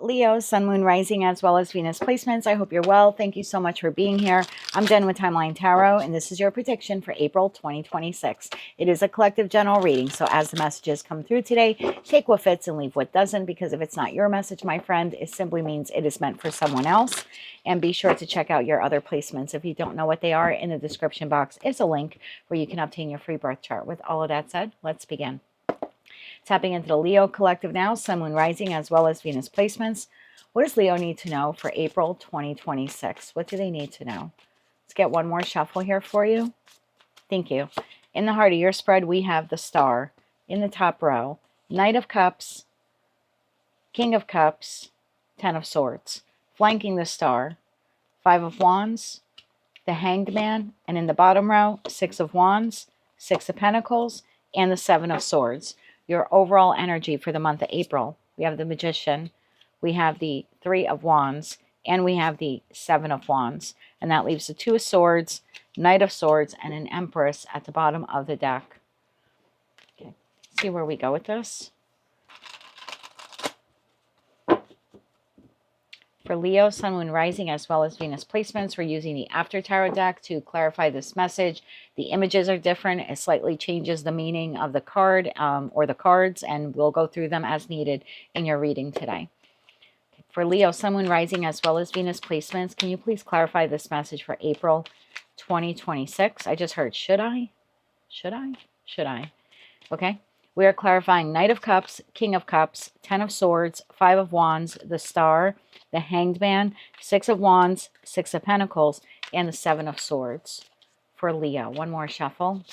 Leo, Sun, Moon, Rising, as well as Venus placements. I hope you're well. Thank you so much for being here. I'm Jen with Timeline Tarot, and this is your prediction for April 2026. It is a collective general reading, so as the messages come through today, take what fits and leave what doesn't, because if it's not your message, my friend, it simply means it is meant for someone else. And be sure to check out your other placements. If you don't know what they are, in the description box is a link where you can obtain your free birth chart. With all of that said, let's begin. Tapping into the Leo collective now, Sun, Moon, Rising, as well as Venus placements. What does Leo need to know for April 2026? What do they need to know? Let's get one more shuffle here for you. Thank you. In the heart of your spread, we have the Star in the top row, Knight of Cups, King of Cups, Ten of Swords. Flanking the Star, Five of Wands, the Hanged Man, and in the bottom row, Six of Wands, Six of Pentacles, and the Seven of Swords. Your overall energy for the month of April. We have the Magician, we have the Three of Wands, and we have the Seven of Wands. And that leaves the Two of Swords, Knight of Swords, and an Empress at the bottom of the deck. Okay, let's see where we go with this. For Leo, Sun, Moon, Rising, as well as Venus placements, we're using the After Tarot deck to clarify this message. The images are different. It slightly changes the meaning of the card or the cards, and we'll go through them as needed in your reading today. For Leo, Sun, Moon, Rising, as well as Venus placements, can you please clarify this message for April 2026? I just heard, should I? Should I? Should I? Okay. We are clarifying Knight of Cups, King of Cups, Ten of Swords, Five of Wands, the Star, the Hanged Man, Six of Wands, Six of Pentacles, and the Seven of Swords for Leo. One more shuffle.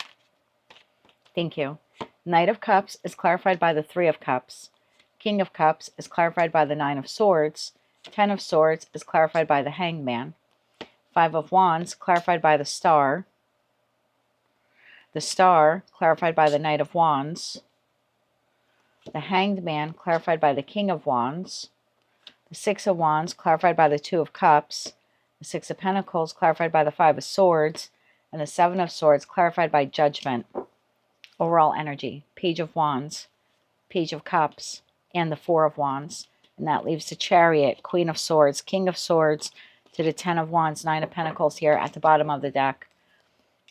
Thank you. Knight of Cups is clarified by the Three of Cups. King of Cups is clarified by the Nine of Swords. Ten of Swords is clarified by the Hanged Man. Five of Wands clarified by the Star. The Star clarified by the Knight of Wands. The Hanged Man clarified by the King of Wands. The Six of Wands clarified by the Two of Cups. The Six of Pentacles clarified by the Five of Swords. And the Seven of Swords clarified by Judgment. Overall energy, Page of Wands, Page of Cups, and the Four of Wands. And that leaves the Chariot, Queen of Swords, King of Swords, to the Ten of Wands, Nine of Pentacles here at the bottom of the deck.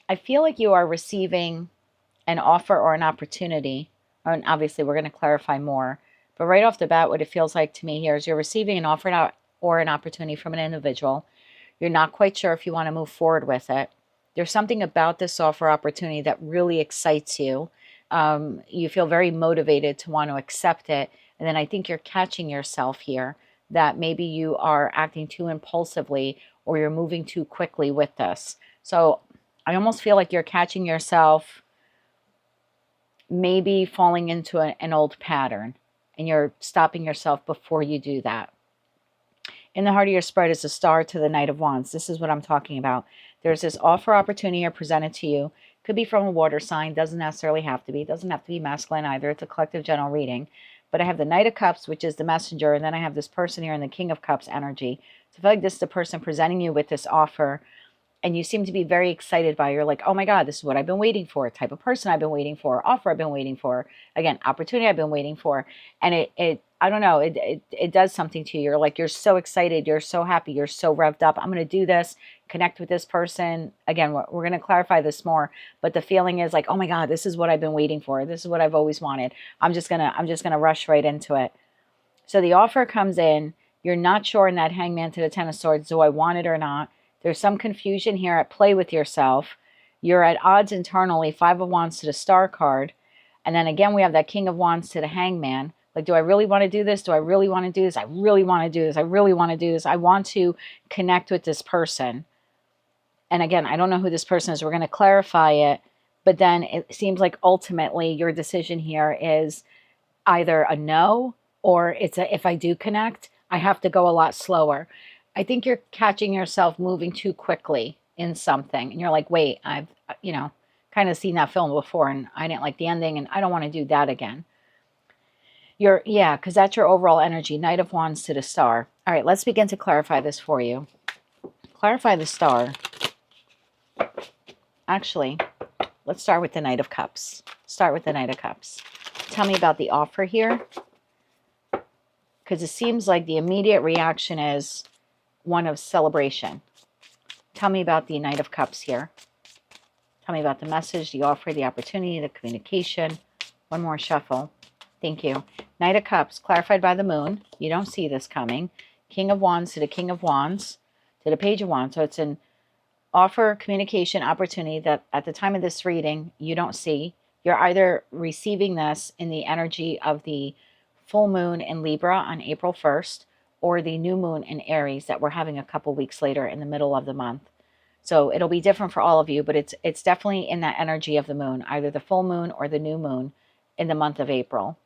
I feel like you are receiving an offer or an opportunity. And obviously, we're going to clarify more. But right off the bat, what it feels like to me here is you're receiving an offer or an opportunity from an individual. You're not quite sure if you want to move forward with it. There's something about this offer opportunity that really excites you. You feel very motivated to want to accept it. And then I think you're catching yourself here that maybe you are acting too impulsively or you're moving too quickly with this. So I almost feel like you're catching yourself maybe falling into an old pattern, and you're stopping yourself before you do that. In the heart of your spread is the Star to the Knight of Wands. This is what I'm talking about. There's this offer opportunity here presented to you. Could be from a water sign. Doesn't necessarily have to be. It doesn't have to be masculine either. It's a collective general reading. But I have the Knight of Cups, which is the messenger, and then I have this person here in the King of Cups energy. So I feel like this is the person presenting you with this offer, and you seem to be very excited by it. You're like, oh my God, this is what I've been waiting for. Type of person I've been waiting for. Offer I've been waiting for. Again, opportunity I've been waiting for. And it I don't know, it does something to you. You're like, you're so excited. You're so happy. You're so revved up. I'm going to do this. Connect with this person. Again, we're going to clarify this more. But the feeling is like, oh my God, this is what I've been waiting for. This is what I've always wanted. I'm just gonna rush right into it. So the offer comes in. You're not sure in that Hangman to the Ten of Swords. Do I want it or not? There's some confusion here at play with yourself. You're at odds internally. Five of Wands to the Star card. And then again, we have that King of Wands to the Hangman. Like, do I really want to do this? Do I really want to do this? I really want to do this. I really want to do this. I want to connect with this person. And again, I don't know who this person is. We're going to clarify it. But then it seems like ultimately your decision here is either a no, or it's a, if I do connect, I have to go a lot slower. I think you're catching yourself moving too quickly in something. And you're like, wait, I've, kind of seen that film before and I didn't like the ending and I don't want to do that again. Because that's your overall energy. Knight of Wands to the Star. All right, let's begin to clarify this for you. Clarify the Star. Actually, let's start with the Knight of Cups. Start with the Knight of Cups. Tell me about the offer here. because it seems like the immediate reaction is one of celebration. Tell me about the Knight of Cups here. Tell me about the message, the offer, the opportunity, the communication. One more shuffle. Thank you. Knight of Cups, clarified by the moon. You don't see this coming. King of Wands to the King of Wands to the Page of Wands. So it's an offer, communication, opportunity that at the time of this reading, you don't see. You're either receiving this in the energy of the full moon in Libra on April 1st or the new moon in Aries that we're having a couple weeks later in the middle of the month. So it'll be different for all of you, but it's definitely in that energy of the moon, either the full moon or the new moon in the month of April.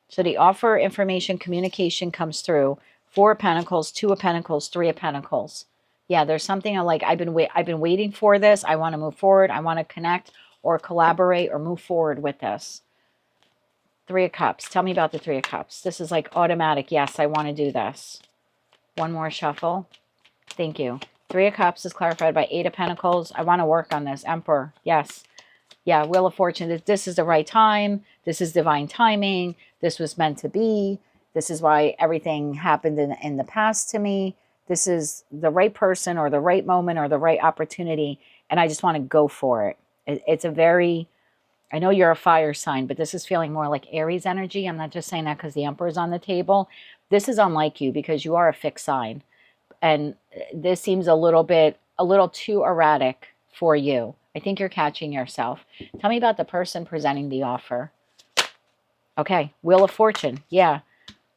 So the offer, information, communication comes through. 4 of Pentacles, 2 of Pentacles, 3 of Pentacles. Yeah, there's something like I've been waiting for this. I want to move forward. I want to connect or collaborate or move forward with this. 3 of Cups. Tell me about the 3 of Cups. This is like automatic. Yes, I want to do this. One more shuffle. Thank you. 3 of Cups is clarified by 8 of Pentacles. I want to work on this. Emperor. Yes. Yeah, Wheel of Fortune. This is the right time. This is divine timing. This was meant to be. This is why everything happened in the past to me. This is the right person or the right moment or the right opportunity. And I just want to go for it. It's a very... I know you're a fire sign, but this is feeling more like Aries energy. I'm not just saying that because the Emperor is on the table. This is unlike you because you are a fixed sign. And this seems a little too erratic for you. I think you're catching yourself. Tell me about the person presenting the offer. Okay, Wheel of Fortune. Yeah.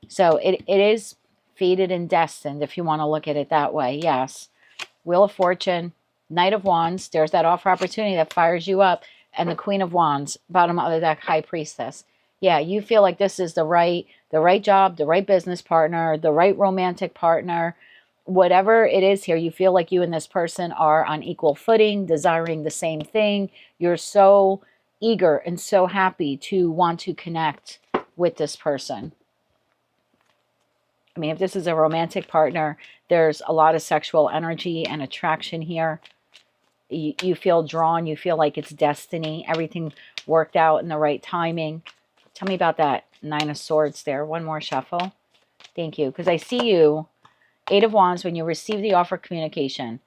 So it is fated and destined, if you want to look at it that way. Yes. Wheel of Fortune, Knight of Wands. There's that offer opportunity that fires you up. And the Queen of Wands, bottom of the deck, High Priestess. Yeah, you feel like this is the right job, the right business partner, the right romantic partner. Whatever it is here, you feel like you and this person are on equal footing, desiring the same thing. You're so eager and so happy to want to connect with this person. I mean, if this is a romantic partner, there's a lot of sexual energy and attraction here. You feel drawn. You feel like it's destiny. Everything worked out in the right timing. Tell me about that 9 of Swords there. One more shuffle. Thank you. Because I see you, 8 of Wands, when you receive the offer communication.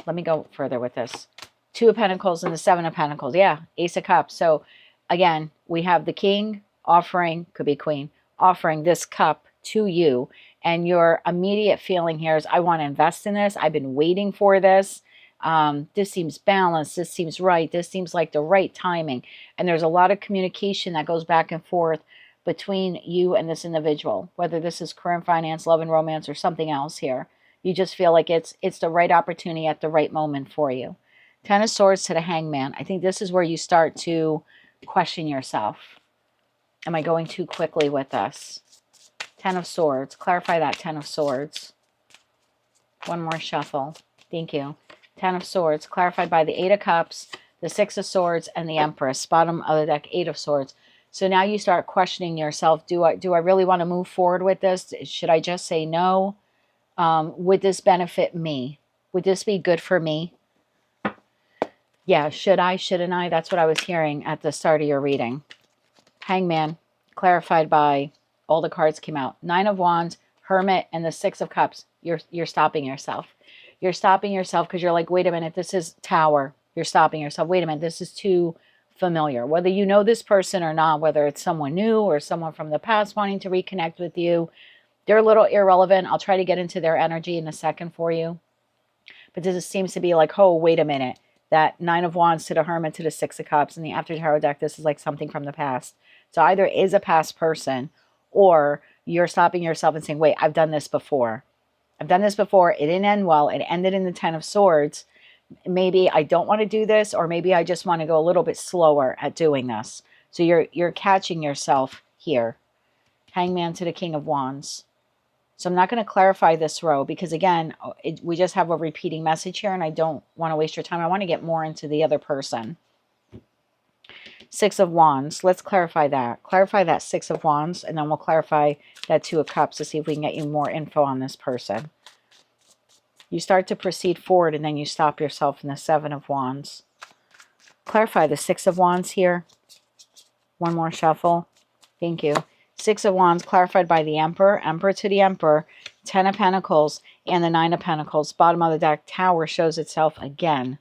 Let me go further with this. 2 of Pentacles and the 7 of Pentacles. Yeah, Ace of Cups. So, again, we have the King offering, could be Queen, offering this cup to you. And your immediate feeling here is, I want to invest in this. I've been waiting for this. This seems balanced. This seems right. This seems like the right timing. And there's a lot of communication that goes back and forth between you and this individual, whether this is career and finance, love and romance, or something else here. You just feel like it's the right opportunity at the right moment for you. 10 of Swords to the Hangman. I think this is where you start to question yourself. Am I going too quickly with this? 10 of Swords. Clarify that 10 of Swords. One more shuffle. Thank you. 10 of Swords. Clarified by the 8 of Cups, the 6 of Swords, and the Empress. Bottom of the deck, 8 of Swords. So now you start questioning yourself. Do I really want to move forward with this? Should I just say no? Would this benefit me? Would this be good for me? Yeah, should I? Shouldn't I? That's what I was hearing at the start of your reading. Hangman. Clarified by... all the cards came out. 9 of Wands, Hermit, and the 6 of Cups. You're stopping yourself. You're stopping yourself because you're like, wait a minute, this is Tower. You're stopping yourself. Wait a minute, this is too familiar. Whether you know this person or not, whether it's someone new or someone from the past wanting to reconnect with you, they're a little irrelevant. I'll try to get into their energy in a second for you. But this seems to be like, oh, wait a minute. That 9 of Wands to the Hermit to the 6 of Cups and the After Tarot deck, this is like something from the past. So either it is a past person, or you're stopping yourself and saying, wait, I've done this before. I've done this before. It didn't end well. It ended in the 10 of Swords. Maybe I don't want to do this, or maybe I just want to go a little bit slower at doing this. So you're catching yourself here. Hangman to the King of Wands. So I'm not going to clarify this row because, again, we just have a repeating message here, and I don't want to waste your time. I want to get more into the other person. 6 of Wands. Let's clarify that. Clarify that 6 of Wands, and then we'll clarify that 2 of Cups to see if we can get you more info on this person. You start to proceed forward, and then you stop yourself in the 7 of Wands. Clarify the 6 of Wands here. One more shuffle. Thank you. Six of Wands clarified by the Emperor, Emperor to the Emperor, Ten of Pentacles, and the Nine of Pentacles. Bottom of the deck, Tower shows itself again.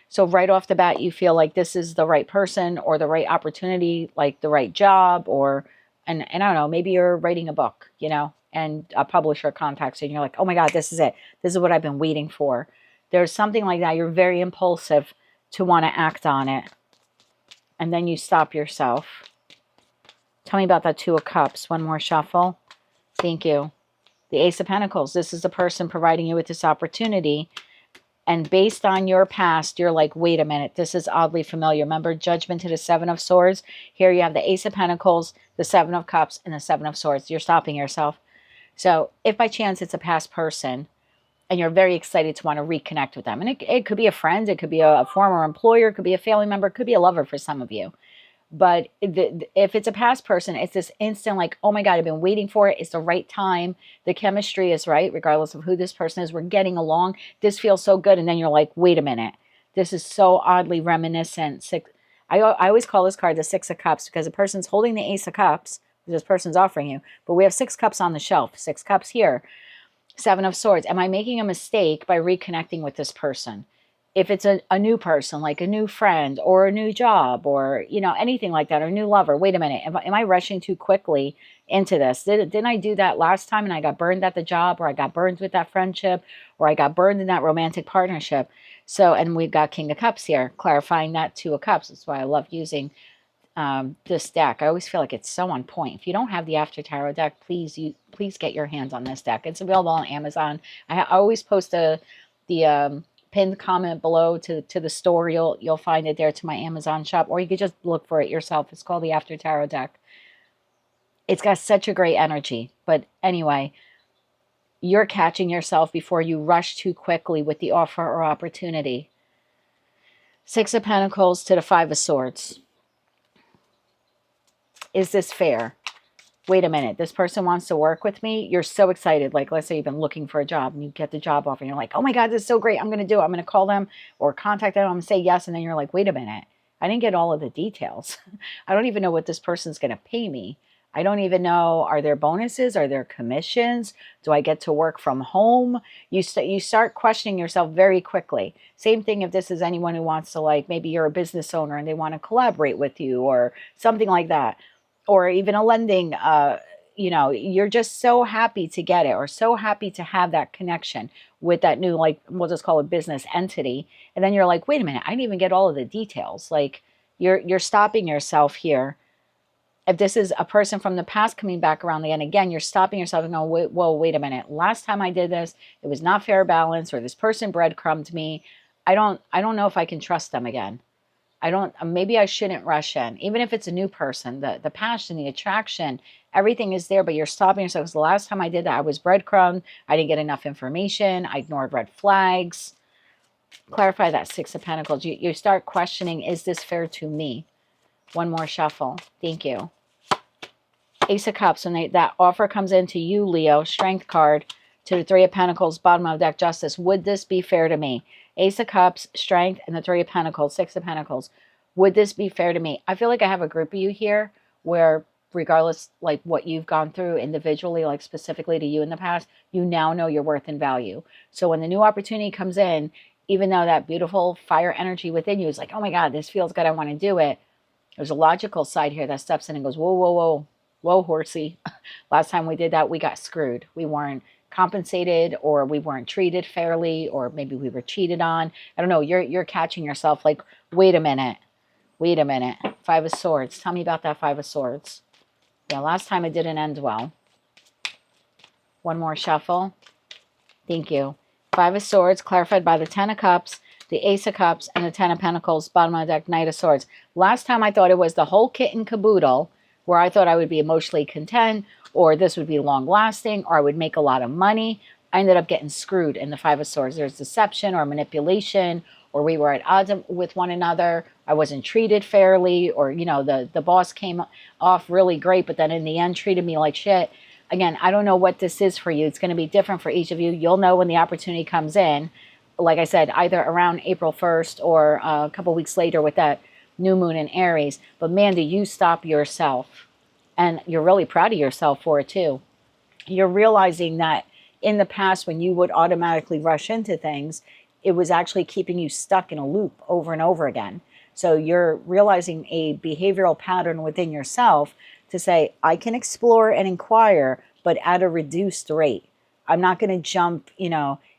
So right off the bat, you feel like this is the right person or the right opportunity, like the right job, or, and I don't know, maybe you're writing a book, you know, and a publisher contacts you and you're like, oh my God, this is it. This is what I've been waiting for. There's something like that. You're very impulsive to want to act on it. And then you stop yourself. Tell me about that Two of Cups. One more shuffle. Thank you. The Ace of Pentacles. This is the person providing you with this opportunity. And based on your past, you're like, wait a minute, this is oddly familiar. Remember, Judgment to the Seven of Swords? Here you have the Ace of Pentacles, the Seven of Cups, and the Seven of Swords. You're stopping yourself. So if by chance it's a past person and you're very excited to want to reconnect with them, and it could be a friend, it could be a former employer, it could be a family member, it could be a lover for some of you. But if it's a past person, it's this instant like, oh my God, I've been waiting for it. It's the right time. The chemistry is right, regardless of who this person is. We're getting along. This feels so good. And then you're like, wait a minute. This is so oddly reminiscent. I always call this card the Six of Cups because the person's holding the Ace of Cups. This person's offering you. But we have 6 cups on the shelf. 6 cups here. Seven of Swords. Am I making a mistake by reconnecting with this person? If it's a new person, like a new friend or a new job or, you know, anything like that, or a new lover, wait a minute, am I rushing too quickly into this? Didn't I do that last time and I got burned at the job, or I got burned with that friendship, or I got burned in that romantic partnership? So, and we've got King of Cups here, clarifying that Two of Cups. That's why I love using this deck. I always feel like it's so on point. If you don't have the After Tarot deck, please get your hands on this deck. It's available on Amazon. I always post the pinned comment below to the store. You'll find it there, to my Amazon shop, or you could just look for it yourself. It's called the After Tarot deck. It's got such a great energy. But anyway, you're catching yourself before you rush too quickly with the offer or opportunity. Six of Pentacles to the Five of Swords. Is this fair? Wait a minute, this person wants to work with me. You're so excited. Like, let's say you've been looking for a job and you get the job offer and you're like, oh my God, this is so great. I'm going to do it. I'm going to call them or contact them. I'm going to say yes. And then you're like, wait a minute, I didn't get all of the details. I don't even know what this person's going to pay me. I don't even know, are there bonuses? Are there commissions? Do I get to work from home? You start questioning yourself very quickly. Same thing if this is anyone who wants to, like, maybe you're a business owner and they want to collaborate with you or something like that. Or even a lending, you know, you're just so happy to get it or so happy to have that connection with that new, like, we'll just call it business entity. And then you're like, wait a minute, I didn't even get all of the details. Like, you're stopping yourself here. If this is a person from the past coming back around again, you're stopping yourself and going, whoa, wait a minute. Last time I did this, it was not fair balance, or this person breadcrumbed me. I don't know if I can trust them again. Maybe I shouldn't rush in. Even if it's a new person, the passion, the attraction, everything is there, but you're stopping yourself. Because the last time I did that, I was breadcrumbed. I didn't get enough information. I ignored red flags. Clarify that Six of Pentacles. You start questioning, is this fair to me? One more shuffle. Thank you. Ace of Cups. When that offer comes into you, Leo, Strength card, to the Three of Pentacles, bottom of the deck, Justice. Would this be fair to me? Ace of Cups, Strength, and the Three of Pentacles, Six of Pentacles. Would this be fair to me? I feel like I have a group of you here where, regardless like what you've gone through individually, like specifically to you in the past, you now know your worth and value. So when the new opportunity comes in, even though that beautiful fire energy within you is like, oh my God, this feels good, I want to do it. There's a logical side here that steps in and goes, whoa, whoa, whoa, whoa, horsey. Last time we did that, we got screwed. We weren't compensated, or we weren't treated fairly, or maybe we were cheated on. I don't know. You're catching yourself like, wait a minute. Five of Swords. Tell me about that Five of Swords. Yeah, last time it didn't end well. One more shuffle. Thank you. Five of Swords, clarified by the Ten of Cups, the Ace of Cups, and the Ten of Pentacles, bottom of the deck, Knight of Swords. Last time I thought it was the whole kit and caboodle, where I thought I would be emotionally content, or this would be long lasting, or I would make a lot of money. I ended up getting screwed in the Five of Swords. There's deception or manipulation, or we were at odds with one another. I wasn't treated fairly, or, you know, the boss came off really great, but then in the end treated me like shit. Again, I don't know what this is for you. It's going to be different for each of you. You'll know when the opportunity comes in. Like I said, either around April 1st or a couple weeks later with that new moon in Aries. But man, do you stop yourself. And you're really proud of yourself for it too. You're realizing that in the past, when you would automatically rush into things, it was actually keeping you stuck in a loop over and over again. So you're realizing a behavioral pattern within yourself to say, I can explore and inquire, but at a reduced rate. I'm not going to jump,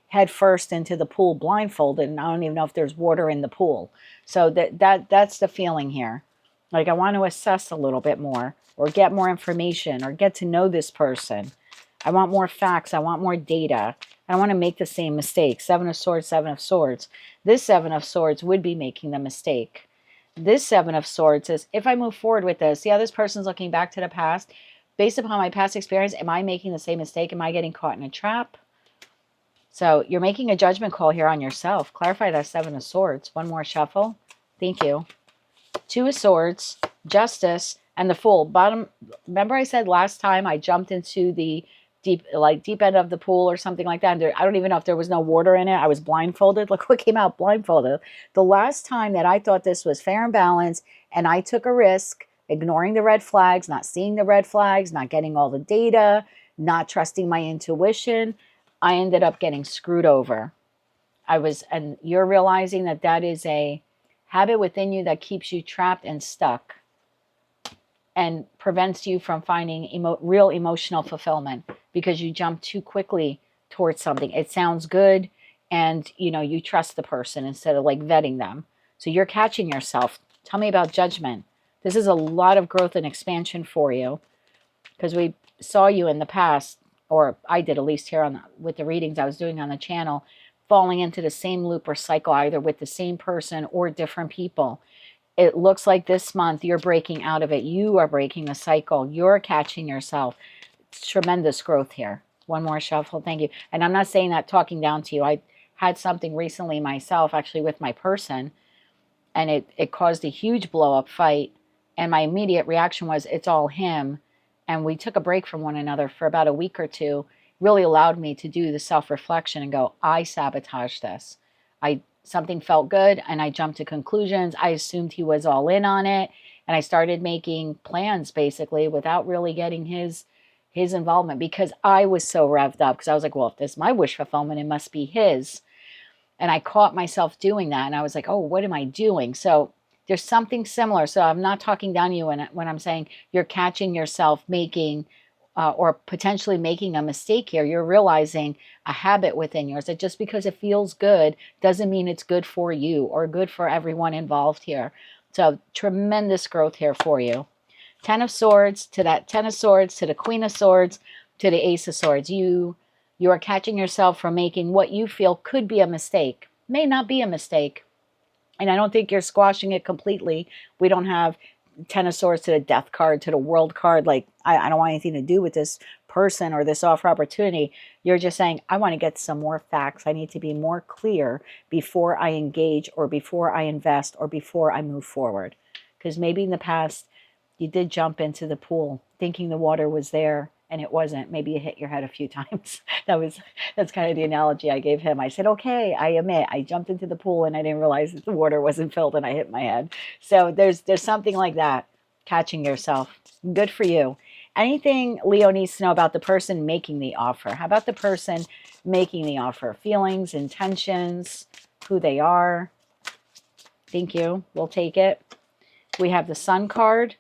head first into the pool blindfolded, and I don't even know if there's water in the pool. So that's the feeling here. Like, I want to assess a little bit more, or get more information, or get to know this person. I want more facts. I want more data. I don't want to make the same mistake. Seven of Swords, Seven of Swords. This Seven of Swords would be making the mistake. This Seven of Swords is, if I move forward with this, this person's looking back to the past. Based upon my past experience, am I making the same mistake? Am I getting caught in a trap? So you're making a judgment call here on yourself. Clarify that Seven of Swords. One more shuffle. Thank you. Two of Swords, Justice, and the Fool. Bottom. Remember I said last time I jumped into the deep end of the pool or something like that. I don't even know if there was no water in it. I was blindfolded. Look what came out, blindfolded. The last time that I thought this was fair and balanced, and I took a risk, ignoring the red flags, not seeing the red flags, not getting all the data, not trusting my intuition, I ended up getting screwed over. And you're realizing that that is a habit within you that keeps you trapped and stuck and prevents you from finding real emotional fulfillment because you jump too quickly towards something. It sounds good, and you trust the person instead of vetting them. So you're catching yourself. Tell me about judgment. This is a lot of growth and expansion for you, because we saw you in the past, or I did at least here with the readings I was doing on the channel, falling into the same loop or cycle, either with the same person or different people. It looks like this month you're breaking out of it. You are breaking the cycle. You're catching yourself. It's tremendous growth here. One more shuffle. Thank you. And I'm not saying that talking down to you. I had something recently myself, actually with my person, and it caused a huge blow-up fight. And my immediate reaction was, it's all him. And we took a break from one another for about a week or two. Really allowed me to do the self-reflection and go, I sabotaged this. Something felt good, and I jumped to conclusions. I assumed he was all in on it, and I started making plans basically without really getting his involvement, because I was so revved up, because I was like, well, if this is my wish fulfillment, it must be his. And I caught myself doing that, and I was like, oh, what am I doing? So there's something similar. So I'm not talking down to you when I'm saying you're catching yourself making or potentially making a mistake here. You're realizing a habit within yours that just because it feels good doesn't mean it's good for you or good for everyone involved here. So tremendous growth here for you. Ten of Swords to that Ten of Swords to the Queen of Swords to the Ace of Swords. You are catching yourself from making what you feel could be a mistake. May not be a mistake. And I don't think you're squashing it completely. We don't have Ten of Swords to the Death card, to the World card. Like, I don't want anything to do with this person or this offer opportunity. You're just saying, I want to get some more facts. I need to be more clear before I engage, or before I invest, or before I move forward. Because maybe in the past, you did jump into the pool thinking the water was there, and it wasn't. Maybe you hit your head a few times. That's kind of the analogy I gave him. I said, okay, I admit I jumped into the pool and I didn't realize that the water wasn't filled, and I hit my head. So there's something like that, catching yourself. Good for you. Anything Leo needs to know about the person making the offer? How about the person making the offer? Feelings, intentions, who they are. Thank you. We'll take it. We have the Sun card.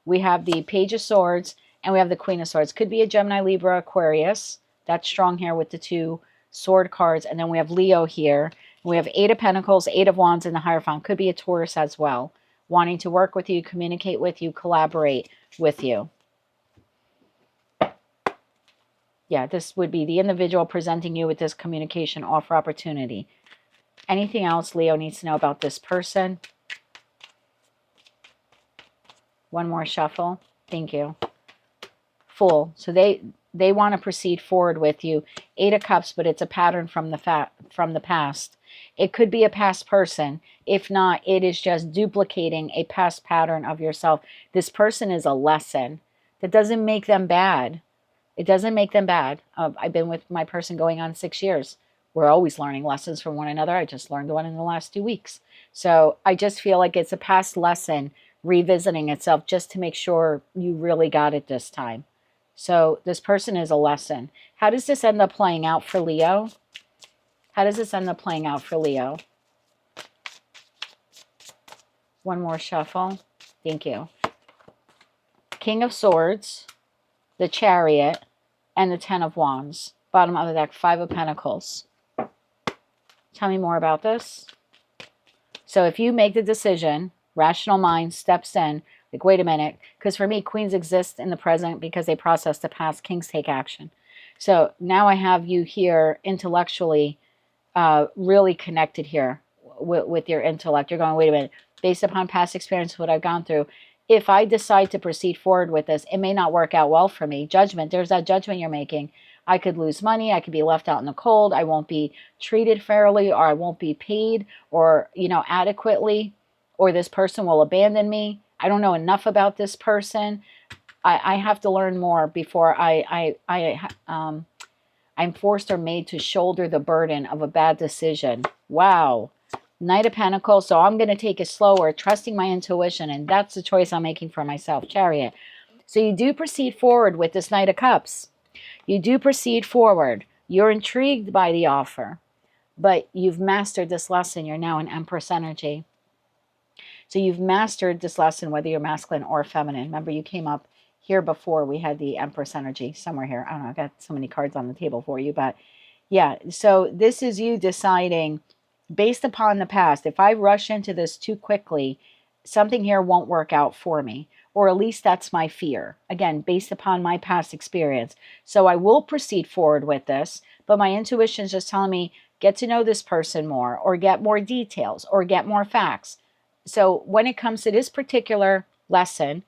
We have the Page of Swords. And we have the Queen of Swords. Could be a Gemini, Libra, Aquarius. That's strong here with the two sword cards. And then we have Leo here. We have Eight of Pentacles, Eight of Wands, and the Hierophant. Could be a Taurus as well. Wanting to work with you, communicate with you, collaborate with you. Yeah, this would be the individual presenting you with this communication offer opportunity. Anything else Leo needs to know about this person? One more shuffle. Thank you. Fool. So they want to proceed forward with you. Eight of Cups, but it's a pattern from the past. It could be a past person. If not, it is just duplicating a past pattern of yourself. This person is a lesson. That doesn't make them bad. It doesn't make them bad. I've been with my person going on 6 years. we're always learning lessons from one another. I just learned one in the last 2 weeks. So I just feel like it's a past lesson revisiting itself just to make sure you really got it this time. So this person is a lesson. How does this end up playing out for Leo? How does this end up playing out for Leo? One more shuffle. Thank you. King of Swords, the Chariot, and the Ten of Wands. Bottom of the deck, Five of Pentacles. Tell me more about this. So if you make the decision, rational mind steps in, like, wait a minute, because for me, queens exist in the present because they process the past, kings take action. So now I have you here intellectually really connected here with your intellect. You're going, wait a minute, based upon past experience, what I've gone through, if I decide to proceed forward with this, it may not work out well for me. Judgment, there's that judgment you're making. I could lose money. I could be left out in the cold. I won't be treated fairly, or I won't be paid, or, adequately, or this person will abandon me. I don't know enough about this person. I have to learn more before I'm forced or made to shoulder the burden of a bad decision. Wow. Knight of Pentacles. So I'm going to take it slower, trusting my intuition. And that's the choice I'm making for myself. Chariot. So you do proceed forward with this Knight of Cups. You do proceed forward. You're intrigued by the offer. But you've mastered this lesson. You're now in Empress energy. So you've mastered this lesson, whether you're masculine or feminine. Remember, you came up here before. We had the Empress energy somewhere here. I don't know. I've got so many cards on the table for you. But yeah, so this is you deciding, based upon the past, if I rush into this too quickly, something here won't work out for me. Or at least that's my fear. Again, based upon my past experience. So I will proceed forward with this. But my intuition is just telling me, get to know this person more, or get more details, or get more facts. So when it comes to this particular lesson,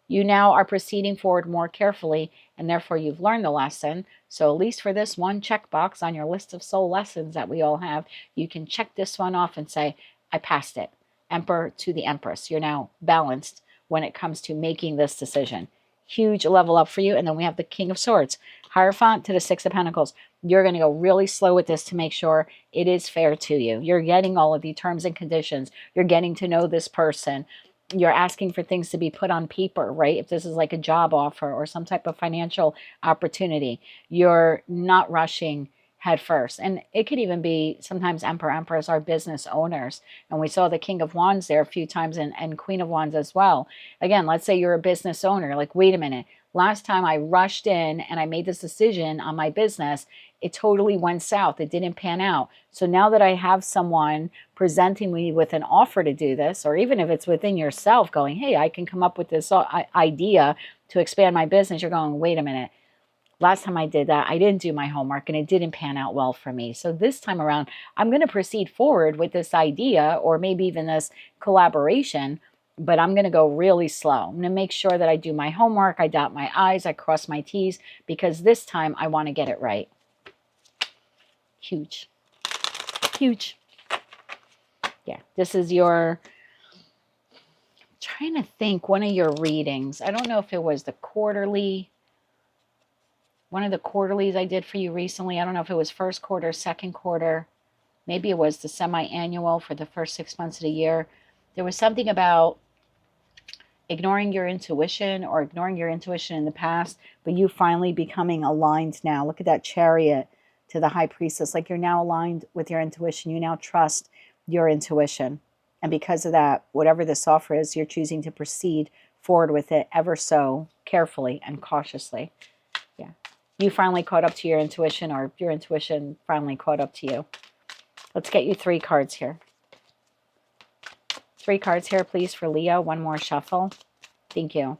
you now are proceeding forward more carefully, and therefore you've learned the lesson. So at least for this one checkbox on your list of soul lessons that we all have, you can check this one off and say, I passed it. Emperor to the Empress. You're now balanced when it comes to making this decision. Huge level up for you. And then we have the King of Swords. Hierophant to the Six of Pentacles. You're going to go really slow with this to make sure it is fair to you. You're getting all of the terms and conditions. You're getting to know this person. You're asking for things to be put on paper, right? If this is like a job offer or some type of financial opportunity, you're not rushing head first. And it could even be sometimes Emperor, Empress are business owners. And we saw the King of Wands there a few times, and Queen of Wands as well. Again, let's say you're a business owner. Like, wait a minute. Last time I rushed in and I made this decision on my business, it totally went south. It didn't pan out. So now that I have someone presenting me with an offer to do this, or even if it's within yourself going, hey, I can come up with this idea to expand my business, you're going, wait a minute. Last time I did that, I didn't do my homework and it didn't pan out well for me. So this time around, I'm going to proceed forward with this idea, or maybe even this collaboration, but I'm going to go really slow. I'm going to make sure that I do my homework, I dot my I's, I cross my T's, because this time I want to get it right. Huge. Huge. Yeah, this is your, I'm trying to think, one of your readings. I don't know if it was the quarterly, one of the quarterlies I did for you recently. I don't know if it was first quarter, second quarter. Maybe it was the semi-annual for the first 6 months of the year. There was something about ignoring your intuition, or ignoring your intuition in the past, but you finally becoming aligned now. Look at that Chariot to the High Priestess. Like, you're now aligned with your intuition. You now trust your intuition. And because of that, whatever this offer is, you're choosing to proceed forward with it ever so carefully and cautiously. Yeah. You finally caught up to your intuition, or your intuition finally caught up to you. Let's get you 3 cards here. 3 cards here, please, for Leo. One more shuffle. Thank you.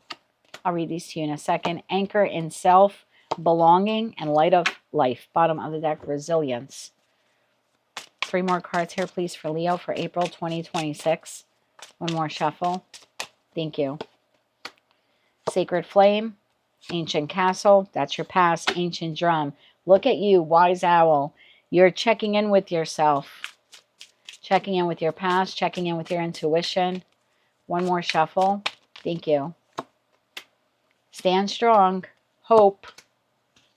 I'll read these to you in a second. Anchor in self, belonging, and light of life. Bottom of the deck, resilience. 3 more cards here, please, for Leo for April 2026. One more shuffle. Thank you. Sacred flame. Ancient castle, that's your past. Ancient drum. Look at you, wise owl. You're checking in with yourself. Checking in with your past, checking in with your intuition. One more shuffle. Thank you. Stand strong. Hope.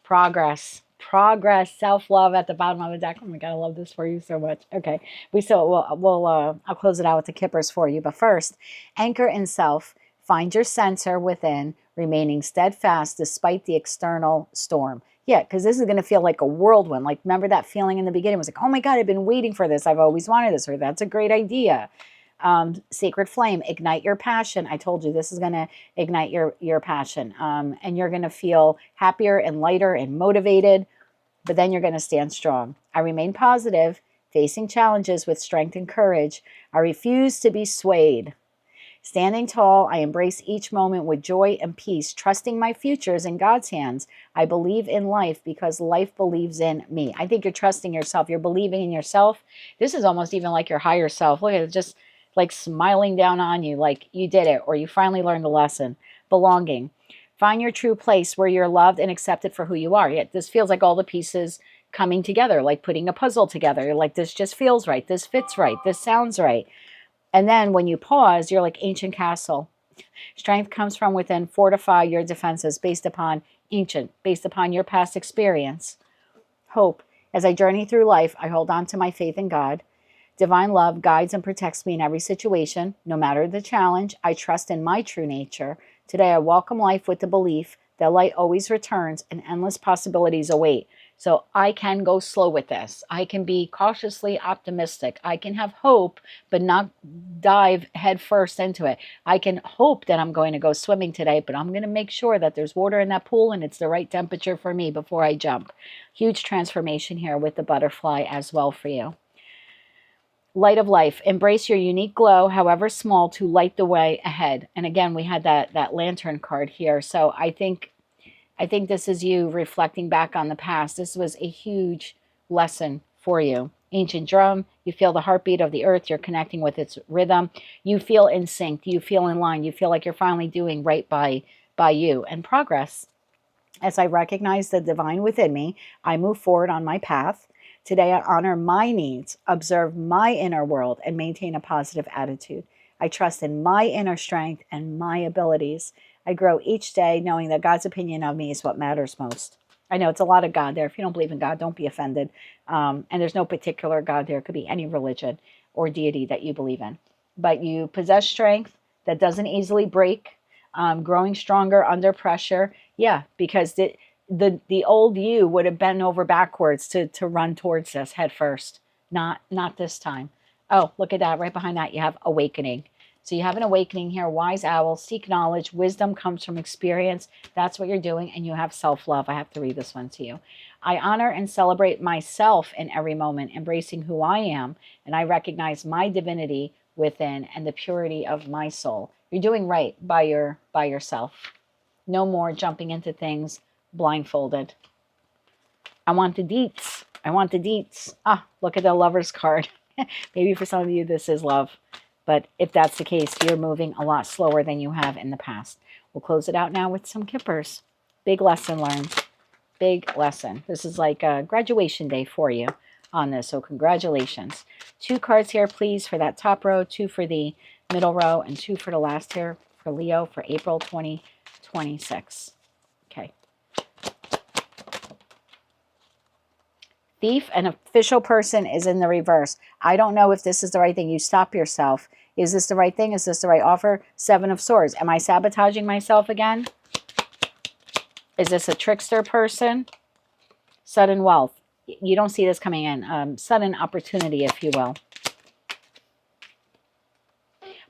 Progress. progress, self-love at the bottom of the deck. Oh my God, I love this for you so much. Okay, I'll close it out with the kippers for you. But first, anchor in self, find your center within, remaining steadfast despite the external storm. Yeah, because this is going to feel like a whirlwind. Like, remember that feeling in the beginning? It was like, oh my God, I've been waiting for this. I've always wanted this, or that's a great idea. Sacred flame, ignite your passion. I told you this is going to ignite your passion. And you're going to feel happier and lighter and motivated, but then you're going to stand strong. I remain positive, facing challenges with strength and courage. I refuse to be swayed. Standing tall, I embrace each moment with joy and peace, trusting my future is in God's hands. I believe in life because life believes in me. I think you're trusting yourself. You're believing in yourself. This is almost even like your higher self. Look at it, just like smiling down on you, like you did it, or you finally learned a lesson. Belonging. Find your true place where you're loved and accepted for who you are. Yet this feels like all the pieces coming together, like putting a puzzle together. You're like, this just feels right. This fits right. This sounds right. And then when you pause, you're like ancient castle. Strength comes from within. Fortify your defenses based upon your past experience. Hope. As I journey through life, I hold on to my faith in God. Divine love guides and protects me in every situation. No matter the challenge, I trust in my true nature. Today, I welcome life with the belief that light always returns and endless possibilities await. So I can go slow with this. I can be cautiously optimistic. I can have hope, but not dive headfirst into it. I can hope that I'm going to go swimming today, but I'm going to make sure that there's water in that pool and it's the right temperature for me before I jump. Huge transformation here with the butterfly as well for you. Light of life. Embrace your unique glow, however small, to light the way ahead. And again, we had that lantern card here. So I think this is you reflecting back on the past. This was a huge lesson for you. Ancient drum, you feel the heartbeat of the earth. You're connecting with its rhythm. You feel in sync. You feel in line. You feel like you're finally doing right by you. And progress. As I recognize the divine within me, I move forward on my path. Today, I honor my needs, observe my inner world, and maintain a positive attitude. I trust in my inner strength and my abilities. I grow each day knowing that God's opinion of me is what matters most. I know it's a lot of God there. If you don't believe in God, don't be offended. And there's no particular God there. It could be any religion or deity that you believe in. But you possess strength that doesn't easily break, growing stronger under pressure. Yeah, because the old you would have bent over backwards to run towards this head first. Not this time. Oh, look at that. Right behind that, you have awakening. So you have an awakening here. Wise owl, seek knowledge. Wisdom comes from experience. That's what you're doing. And you have self-love. I have to read this one to you. I honor and celebrate myself in every moment, embracing who I am. And I recognize my divinity within and the purity of my soul. You're doing right by yourself. No more jumping into things blindfolded. I want the deets. I want the deets. Ah, look at the lover's card. Maybe for some of you, this is love. But if that's the case, you're moving a lot slower than you have in the past. We'll close it out now with some kippers. Big lesson learned. Big lesson. This is like a graduation day for you on this. So congratulations. 2 cards here, please, for that top row, 2 for the middle row, and 2 for the last here for Leo for April 2026. Okay. Thief, an official person, is in the reverse. I don't know if this is the right thing. You stop yourself. Is this the right thing? Is this the right offer? 7 of Swords. Am I sabotaging myself again? Is this a trickster person? Sudden wealth. You don't see this coming in. Sudden opportunity, if you will.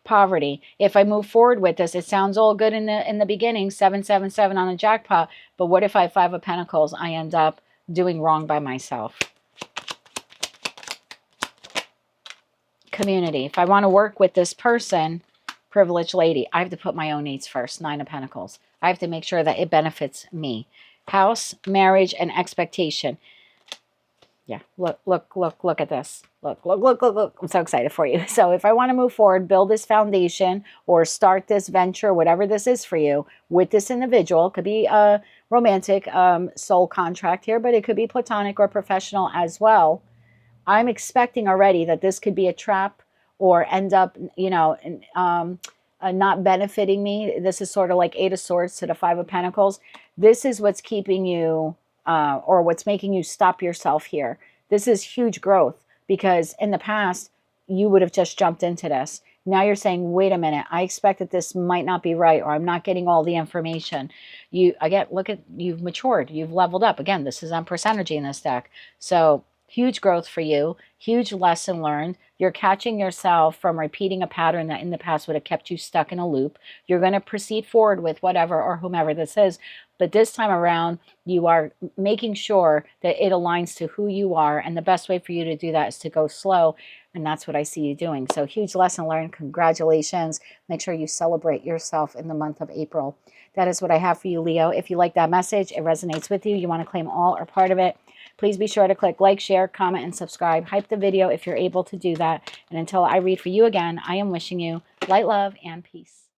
Poverty. If I move forward with this, it sounds all good in the beginning. 777 on a jackpot. But what if I have 5 of Pentacles? I end up doing wrong by myself. Community. If I want to work with this person, privileged lady, I have to put my own needs first. 9 of Pentacles. I have to make sure that it benefits me. House, marriage, and expectation. Yeah, look at this. Look. I'm so excited for you. So if I want to move forward, build this foundation or start this venture, whatever this is for you, with this individual, it could be a romantic soul contract here, but it could be platonic or professional as well. I'm expecting already that this could be a trap or end up, not benefiting me. This is sort of like 8 of Swords to the 5 of Pentacles. This is what's keeping you or what's making you stop yourself here. This is huge growth, because in the past, you would have just jumped into this. Now you're saying, wait a minute, I expect that this might not be right, or I'm not getting all the information. You, again, look at, you've matured, you've leveled up. Again, this is Empress energy in this deck. So huge growth for you, huge lesson learned. You're catching yourself from repeating a pattern that in the past would have kept you stuck in a loop. You're going to proceed forward with whatever or whomever this is. But this time around, you are making sure that it aligns to who you are. And the best way for you to do that is to go slow. And that's what I see you doing. So huge lesson learned. Congratulations. Make sure you celebrate yourself in the month of April. That is what I have for you, Leo. If you like that message, it resonates with you, you want to claim all or part of it, please be sure to click like, share, comment, and subscribe. Hype the video if you're able to do that. And until I read for you again, I am wishing you light, love, and peace.